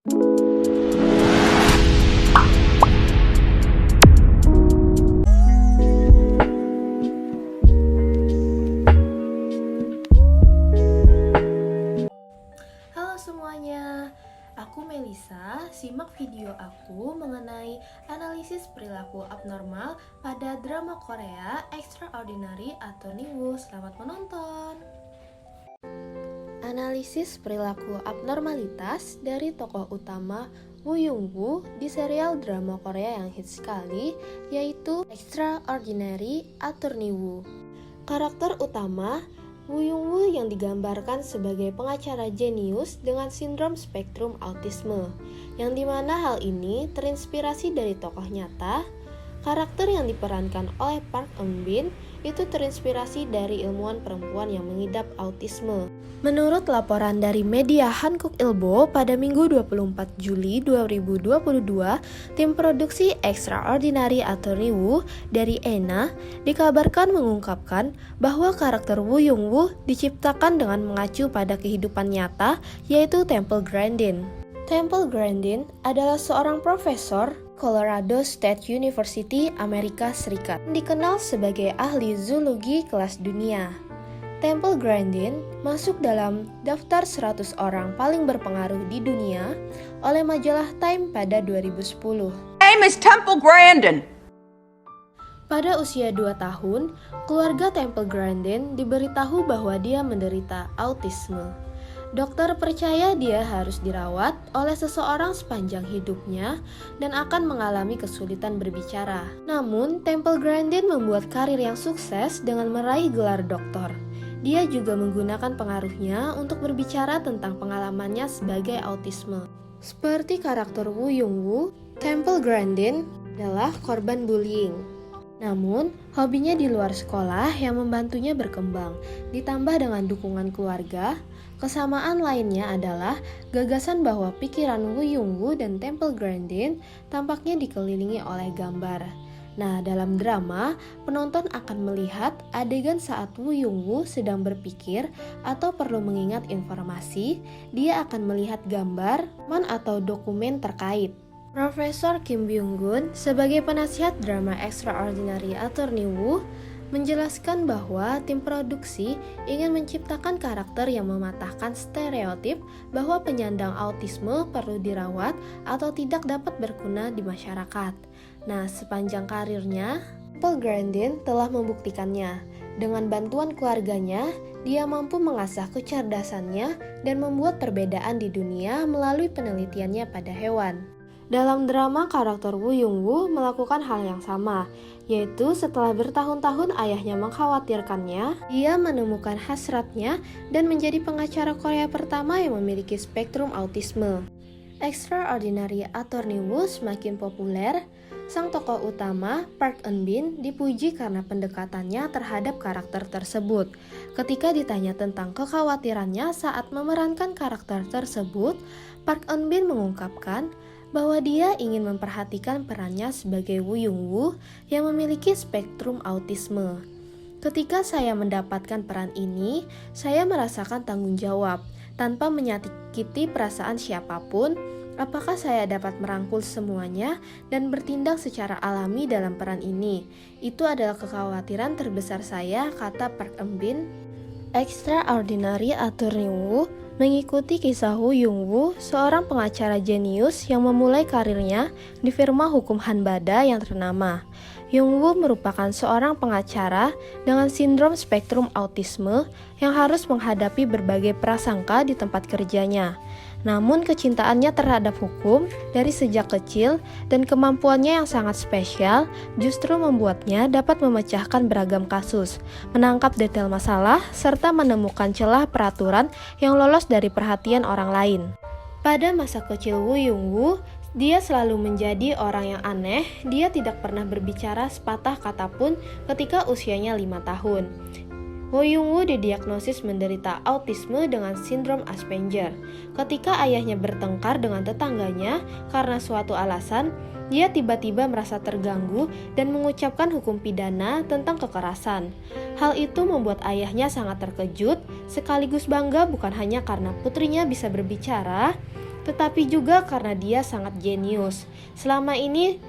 Halo semuanya, aku Melisa. Simak video aku mengenai analisis perilaku abnormal pada drama Korea Extraordinary Attorney Woo. Selamat menonton. Analisis perilaku abnormalitas dari tokoh utama Woo Young Woo di serial drama Korea yang hits sekali, yaitu Extraordinary Attorney Woo. Karakter utama Woo Young Woo yang digambarkan sebagai pengacara jenius dengan sindrom spektrum autisme, yang dimana hal ini terinspirasi dari tokoh nyata. Karakter yang diperankan oleh Park Eun Bin itu terinspirasi dari ilmuwan perempuan yang mengidap autisme. Menurut laporan dari media Hankook Ilbo pada Minggu 24 Juli 2022, tim produksi Extraordinary Attorney Woo dari ENA dikabarkan mengungkapkan bahwa karakter Woo Young Woo diciptakan dengan mengacu pada kehidupan nyata, yaitu Temple Grandin. Temple Grandin adalah seorang profesor Colorado State University, Amerika Serikat, dikenal sebagai ahli zoologi kelas dunia. Temple Grandin masuk dalam daftar 100 orang paling berpengaruh di dunia oleh majalah Time pada 2010. Name is Temple Grandin. Pada usia 2 tahun, keluarga Temple Grandin diberitahu bahwa dia menderita autisme. Dokter percaya dia harus dirawat oleh seseorang sepanjang hidupnya dan akan mengalami kesulitan berbicara. Namun, Temple Grandin membuat karir yang sukses dengan meraih gelar doktor. Dia juga menggunakan pengaruhnya untuk berbicara tentang pengalamannya sebagai autisme. Seperti karakter Woo Young Woo, Temple Grandin adalah korban bullying. Namun, hobinya di luar sekolah yang membantunya berkembang, ditambah dengan dukungan keluarga. Kesamaan lainnya adalah gagasan bahwa pikiran Woo Young Woo dan Temple Grandin tampaknya dikelilingi oleh gambar. Nah, dalam drama, penonton akan melihat adegan saat Woo Young Woo sedang berpikir atau perlu mengingat informasi, dia akan melihat gambar, atau dokumen terkait. Profesor Kim Byung Gun sebagai penasihat drama Extraordinary Attorney Woo menjelaskan bahwa tim produksi ingin menciptakan karakter yang mematahkan stereotip bahwa penyandang autisme perlu dirawat atau tidak dapat berguna di masyarakat. Nah, sepanjang karirnya, Temple Grandin telah membuktikannya. Dengan bantuan keluarganya, dia mampu mengasah kecerdasannya dan membuat perbedaan di dunia melalui penelitiannya pada hewan. Dalam drama, karakter Woo Young Woo melakukan hal yang sama, yaitu setelah bertahun-tahun ayahnya mengkhawatirkannya, dia menemukan hasratnya dan menjadi pengacara Korea pertama yang memiliki spektrum autisme. Extraordinary Attorney Woo semakin populer. Sang tokoh utama, Park Eun Bin, dipuji karena pendekatannya terhadap karakter tersebut. Ketika ditanya tentang kekhawatirannya saat memerankan karakter tersebut, Park Eun Bin mengungkapkan bahwa dia ingin memperhatikan perannya sebagai Woo Young Woo yang memiliki spektrum autisme. Ketika saya mendapatkan peran ini, saya merasakan tanggung jawab. Tanpa menyakiti perasaan siapapun, apakah saya dapat merangkul semuanya dan bertindak secara alami dalam peran ini? Itu adalah kekhawatiran terbesar saya, kata Park Eun Bin. Extraordinary Attorney Woo mengikuti kisah Woo Young Woo, seorang pengacara jenius yang memulai karirnya di firma hukum Hanbada yang ternama. Young Woo merupakan seorang pengacara dengan sindrom spektrum autisme yang harus menghadapi berbagai prasangka di tempat kerjanya. Namun kecintaannya terhadap hukum dari sejak kecil dan kemampuannya yang sangat spesial justru membuatnya dapat memecahkan beragam kasus, menangkap detail masalah, serta menemukan celah peraturan yang lolos dari perhatian orang lain. Pada masa kecil Woo Young Woo, dia selalu menjadi orang yang aneh. Dia tidak pernah berbicara sepatah kata pun ketika usianya 5 tahun. Woo Young Woo didiagnosis menderita autisme dengan sindrom Asperger. Ketika ayahnya bertengkar dengan tetangganya karena suatu alasan, dia tiba-tiba merasa terganggu dan mengucapkan hukum pidana tentang kekerasan. Hal itu membuat ayahnya sangat terkejut, sekaligus bangga bukan hanya karena putrinya bisa berbicara, tetapi juga karena dia sangat jenius. Selama ini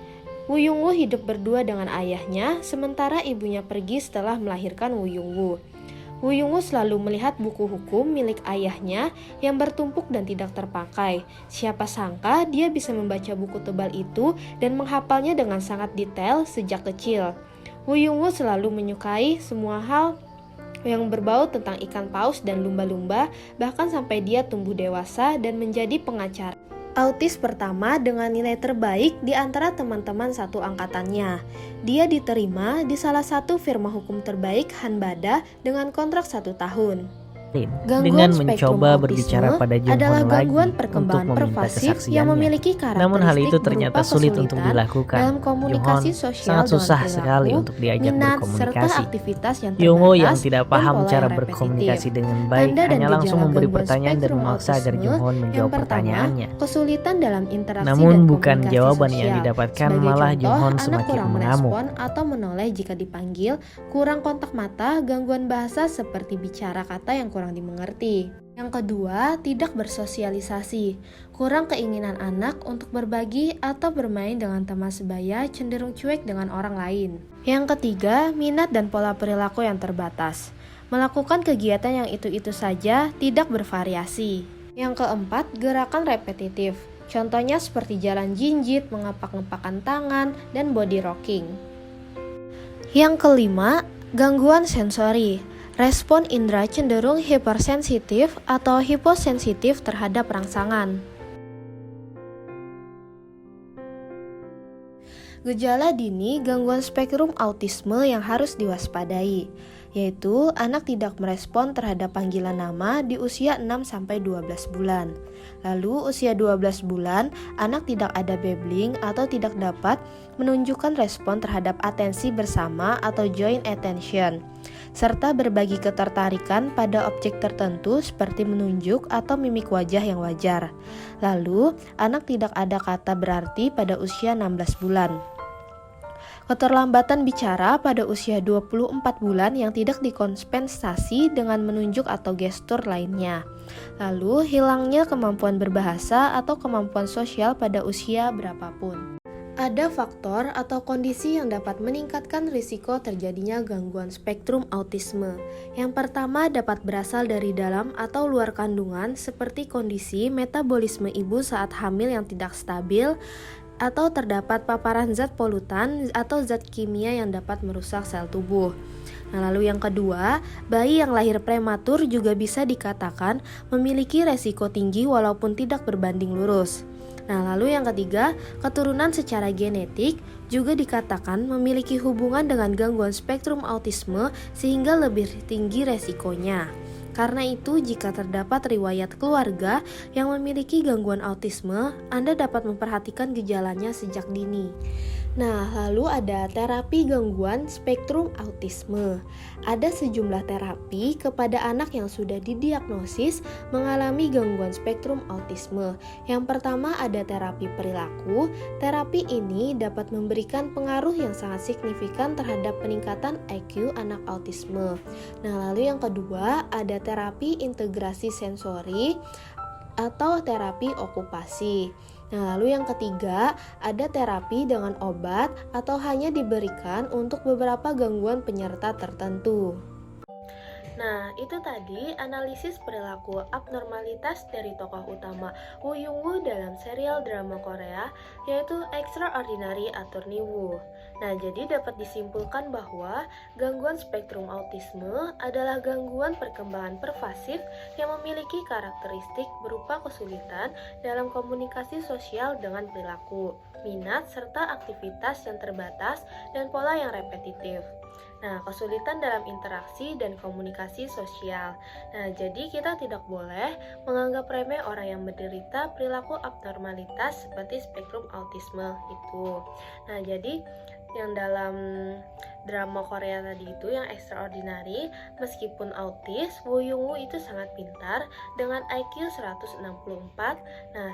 Woo Young-woo hidup berdua dengan ayahnya, sementara ibunya pergi setelah melahirkan Woo Young-woo. Woo Young-woo selalu melihat buku hukum milik ayahnya yang bertumpuk dan tidak terpakai. Siapa sangka dia bisa membaca buku tebal itu dan menghafalnya dengan sangat detail sejak kecil. Woo Young-woo selalu menyukai semua hal yang berbau tentang ikan paus dan lumba-lumba, bahkan sampai dia tumbuh dewasa dan menjadi pengacara autis pertama dengan nilai terbaik di antara teman-teman satu angkatannya. Dia diterima di salah satu firma hukum terbaik Hanbada dengan kontrak 1 tahun. Dengan mencoba berbicara pada adalah Jung-hoon lagi gangguan untuk perkembangan meminta pervasif yang kesaksiannya. memiliki karakteristik Namun hal itu ternyata berupa sulit untuk kesulitan dilakukan. dalam komunikasi Jung-hoon sosial sangat susah dengan sekali perilaku, untuk diajak minat, serta berkomunikasi. aktivitas yang Young-woo terbatas yang tidak dan paham pola cara yang berkomunikasi repetitif. dengan baik Tanda dan hanya langsung gejala memberi gangguan pertanyaan dan spektrum memaksa agar autisme Jung-hoon yang menjawab pertama, pertanyaannya. kesulitan dalam interaksi Namun dan bukan komunikasi jawaban yang sosial. didapatkan, Sebagai malah contoh, Jung-hoon anak semakin kurang mengamuk. merespon atau menoleh jika dipanggil, kurang kontak mata, gangguan bahasa seperti bicara kata yang kurang dimengerti. Yang kedua, tidak bersosialisasi. Kurang keinginan anak untuk berbagi atau bermain dengan teman sebaya, cenderung cuek dengan orang lain. Yang ketiga, minat dan pola perilaku yang terbatas. Melakukan kegiatan yang itu-itu saja, tidak bervariasi. Yang keempat, gerakan repetitif. Contohnya seperti jalan jinjit, mengepak-ngepakkan tangan, dan body rocking. Yang kelima, gangguan sensori. Respon indera cenderung hipersensitif atau hiposensitif terhadap rangsangan. Gejala dini gangguan spektrum autisme yang harus diwaspadai, yaitu anak tidak merespon terhadap panggilan nama di usia 6-12 bulan. Lalu usia 12 bulan, anak tidak ada babbling atau tidak dapat menunjukkan respon terhadap atensi bersama atau joint attention, serta berbagi ketertarikan pada objek tertentu seperti menunjuk atau mimik wajah yang wajar. Lalu, anak tidak ada kata berarti pada usia 16 bulan. Keterlambatan bicara pada usia 24 bulan yang tidak dikompensasi dengan menunjuk atau gestur lainnya. Lalu, hilangnya kemampuan berbahasa atau kemampuan sosial pada usia berapapun. Ada faktor atau kondisi yang dapat meningkatkan risiko terjadinya gangguan spektrum autisme. Yang pertama dapat berasal dari dalam atau luar kandungan seperti kondisi metabolisme ibu saat hamil yang tidak stabil, atau terdapat paparan zat polutan atau zat kimia yang dapat merusak sel tubuh. Nah, lalu yang kedua, bayi yang lahir prematur juga bisa dikatakan memiliki resiko tinggi walaupun tidak berbanding lurus. Nah, lalu yang ketiga, keturunan secara genetik juga dikatakan memiliki hubungan dengan gangguan spektrum autisme sehingga lebih tinggi resikonya. Karena itu, jika terdapat riwayat keluarga yang memiliki gangguan autisme, Anda dapat memperhatikan gejalanya sejak dini. Nah, lalu ada terapi gangguan spektrum autisme. Ada sejumlah terapi kepada anak yang sudah didiagnosis mengalami gangguan spektrum autisme. Yang pertama ada terapi perilaku. Terapi ini dapat memberikan pengaruh yang sangat signifikan terhadap peningkatan IQ anak autisme. Nah, lalu yang kedua ada terapi integrasi sensori atau terapi okupasi. Nah, lalu yang ketiga, ada terapi dengan obat atau hanya diberikan untuk beberapa gangguan penyerta tertentu. Nah, itu tadi analisis perilaku abnormalitas dari tokoh utama Woo Young-woo dalam serial drama Korea, yaitu Extraordinary Attorney Woo. Nah, jadi dapat disimpulkan bahwa gangguan spektrum autisme adalah gangguan perkembangan pervasif yang memiliki karakteristik berupa kesulitan dalam komunikasi sosial dengan perilaku, minat, serta aktivitas yang terbatas dan pola yang repetitif. Nah, kesulitan dalam interaksi dan komunikasi sosial. Nah, jadi kita tidak boleh menganggap remeh orang yang menderita perilaku abnormalitas seperti spektrum autisme itu. Nah, jadi yang dalam drama Korea tadi itu yang Extraordinary, meskipun autis, Woo Young-woo itu sangat pintar dengan IQ 164,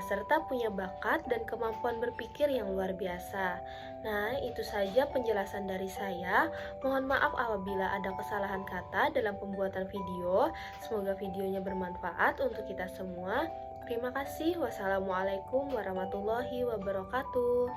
serta punya bakat dan kemampuan berpikir yang luar biasa. Nah, itu saja penjelasan dari saya. Mohon maaf apabila ada kesalahan kata dalam pembuatan video. Semoga videonya bermanfaat untuk kita semua. Terima kasih. Wassalamualaikum warahmatullahi wabarakatuh.